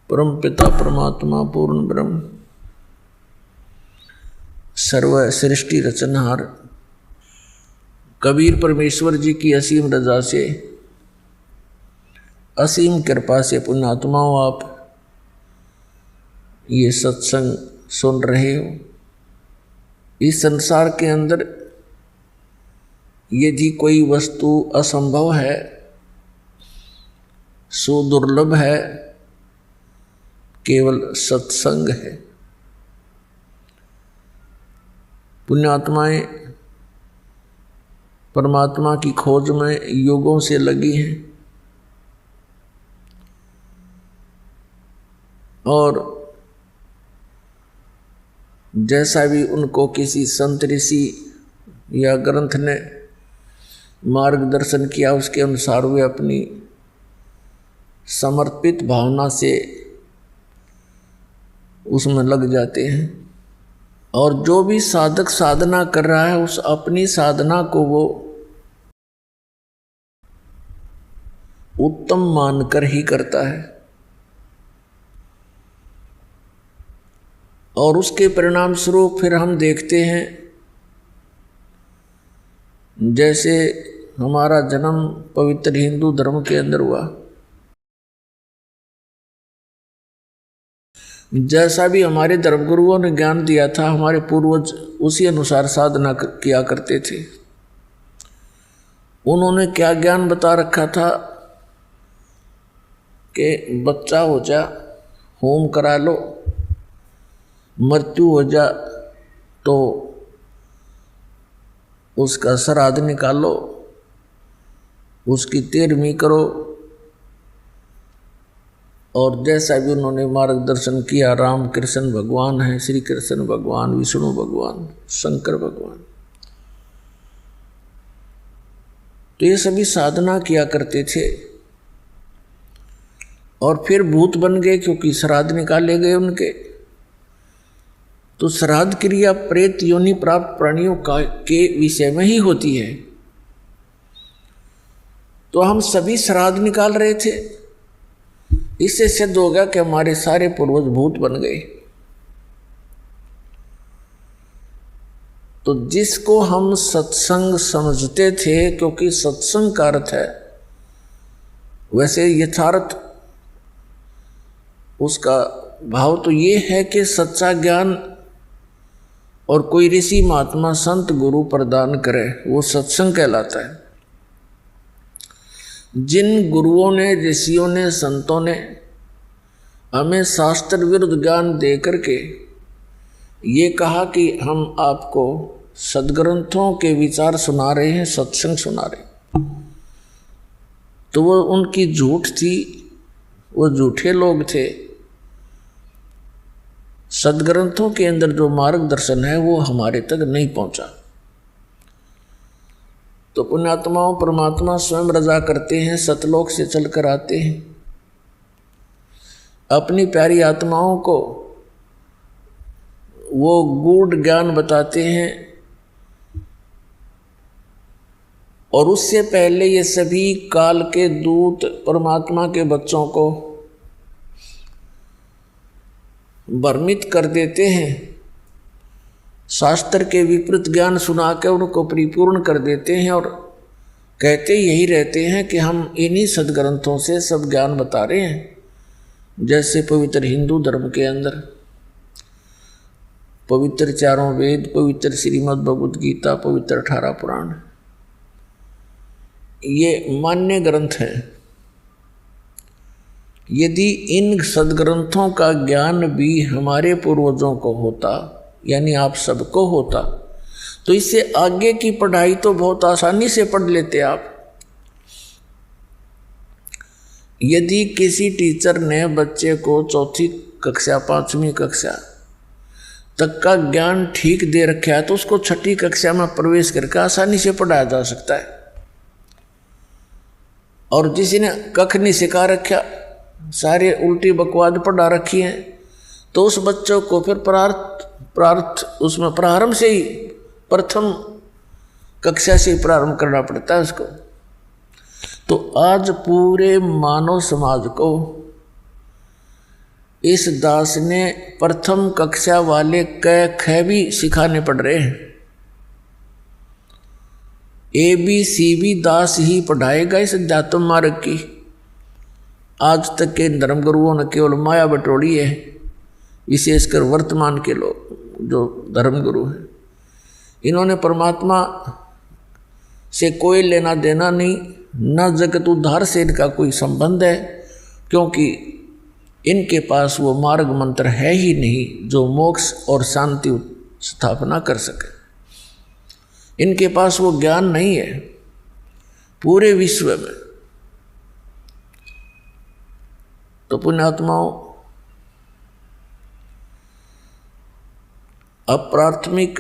परम पिता परमात्मा पूर्ण ब्रह्म सर्व सृष्टि रचनहार कबीर परमेश्वर जी की असीम रजा से असीम कृपा से पुण्यात्माओं आप ये सत्संग सुन रहे हो। इस संसार के अंदर यदि कोई वस्तु असंभव है, सुदुर्लभ है, केवल सत्संग है। पुण्यात्माएं परमात्मा की खोज में युगों से लगी हैं और जैसा भी उनको किसी संत ऋषि या ग्रंथ ने मार्गदर्शन किया उसके अनुसार वे अपनी समर्पित भावना से उसमें लग जाते हैं और जो भी साधक साधना कर रहा है उस अपनी साधना को वो उत्तम मानकर ही करता है और उसके परिणाम स्वरूप फिर हम देखते हैं जैसे हमारा जन्म पवित्र हिंदू धर्म के अंदर हुआ, जैसा भी हमारे धर्मगुरुओं ने ज्ञान दिया था हमारे पूर्वज उसी अनुसार साधना किया करते थे। उन्होंने क्या ज्ञान बता रखा था कि बच्चा हो जा, होम करा लो, मृत्यु हो जा तो उसका श्राद्ध निकालो, उसकी 13वीं करो और जैसा भी उन्होंने मार्गदर्शन किया, राम कृष्ण भगवान है, श्री कृष्ण भगवान, विष्णु भगवान, शंकर भगवान, तो ये सभी साधना किया करते थे और फिर भूत बन गए क्योंकि श्राद्ध निकाले गए उनके। तो श्राद्ध क्रिया प्रेत योनि प्राप्त प्राणियों के विषय में ही होती है। तो हम सभी श्राद्ध निकाल रहे थे, इससे सिद्ध हो गया कि हमारे सारे पूर्वज भूत बन गए। तो जिसको हम सत्संग समझते थे, क्योंकि सत्संग का अर्थ है, वैसे यथार्थ उसका भाव तो ये है कि सच्चा ज्ञान और कोई ऋषि महात्मा संत गुरु प्रदान करे वो सत्संग कहलाता है। जिन गुरुओं ने, ऋषियों ने, संतों ने हमें शास्त्र विरुद्ध ज्ञान दे करके ये कहा कि हम आपको सद्ग्रंथों के विचार सुना रहे हैं, सत्संग सुना रहे हैं, तो वो उनकी झूठ थी, वो झूठे लोग थे। सद्ग्रंथों के अंदर जो मार्गदर्शन है वो हमारे तक नहीं पहुंचा। तो पुण्यात्माओं परमात्मा स्वयं रजा करते हैं, सतलोक से चलकर आते हैं, अपनी प्यारी आत्माओं को वो गूढ़ ज्ञान बताते हैं और उससे पहले ये सभी काल के दूत परमात्मा के बच्चों को भ्रमित कर देते हैं, शास्त्र के विपरीत ज्ञान सुना के उनको परिपूर्ण कर देते हैं और कहते यही रहते हैं कि हम इन्हीं सद्ग्रंथों से सब ज्ञान बता रहे हैं। जैसे पवित्र हिंदू धर्म के अंदर पवित्र 4 वेद, पवित्र श्रीमद् भगवद गीता, पवित्र 18 पुराण, ये मान्य ग्रंथ हैं। यदि इन सद्ग्रंथों का ज्ञान भी हमारे पूर्वजों को होता, यानी आप सबको होता, तो इससे आगे की पढ़ाई तो बहुत आसानी से पढ़ लेते आप। यदि किसी टीचर ने बच्चे को 4ठी कक्षा 5वीं कक्षा तक का ज्ञान ठीक दे रखा है तो उसको 6ठी कक्षा में प्रवेश करके आसानी से पढ़ाया जा सकता है। और जिसने कख नहीं सिखा रखा, सारे उल्टी बकवाद पढ़ा रखी हैं, तो उस बच्चों को फिर उसमें प्रारंभ से ही, प्रथम कक्षा से ही प्रारंभ करना पड़ता है उसको। तो आज पूरे मानव समाज को इस दास ने प्रथम कक्षा वाले क ख भी सिखाने पड़ रहे हैं। ABCD दास ही पढ़ाएगा इस अध्यात्म मार्ग की। आज तक के धर्म गुरुओं ने केवल माया बटोरी है, विशेषकर वर्तमान के लोग जो धर्म गुरु हैं, इन्होंने परमात्मा से कोई लेना देना नहीं, न जगत उद्धार से इनका कोई संबंध है, क्योंकि इनके पास वो मार्ग मंत्र है ही नहीं जो मोक्ष और शांति स्थापना कर सके। इनके पास वो ज्ञान नहीं है पूरे विश्व में। तो पुण्यात्माओं, अब प्राथमिक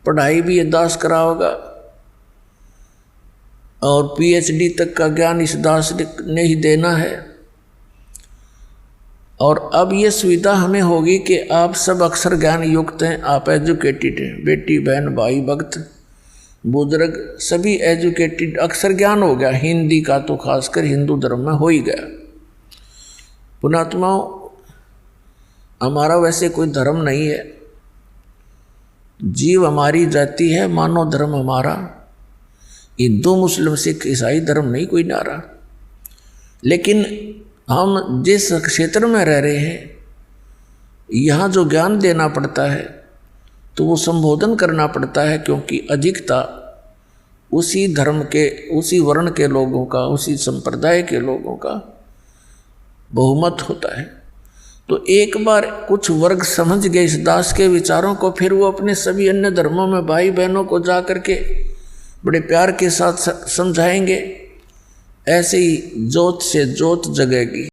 पढ़ाई भी ये दास करा होगा और PhD तक का ज्ञान इस दास ने ही देना है। और अब ये सुविधा हमें होगी कि आप सब अक्षर ज्ञान युक्त हैं, आप एजुकेटेड हैं, बेटी बहन भाई भक्त बुजुर्ग सभी एजुकेटेड, अक्षर ज्ञान हो गया। हिंदी का तो खासकर हिंदू धर्म में हो ही गया। पुण्यात्माओं, हमारा वैसे कोई धर्म नहीं है, जीव हमारी जाति है, मानव धर्म हमारा हिंदू मुस्लिम सिख ईसाई धर्म नहीं कोई नारा। लेकिन हम जिस क्षेत्र में रह रहे हैं, यहाँ जो ज्ञान देना पड़ता है तो वो संबोधन करना पड़ता है, क्योंकि अधिकता उसी धर्म के, उसी वर्ण के लोगों का, उसी संप्रदाय के लोगों का बहुमत होता है। तो एक बार कुछ वर्ग समझ गए इस दास के विचारों को, फिर वो अपने सभी अन्य धर्मों में भाई बहनों को जा करके बड़े प्यार के साथ समझाएंगे। ऐसे ही जोत से जोत जगेगी।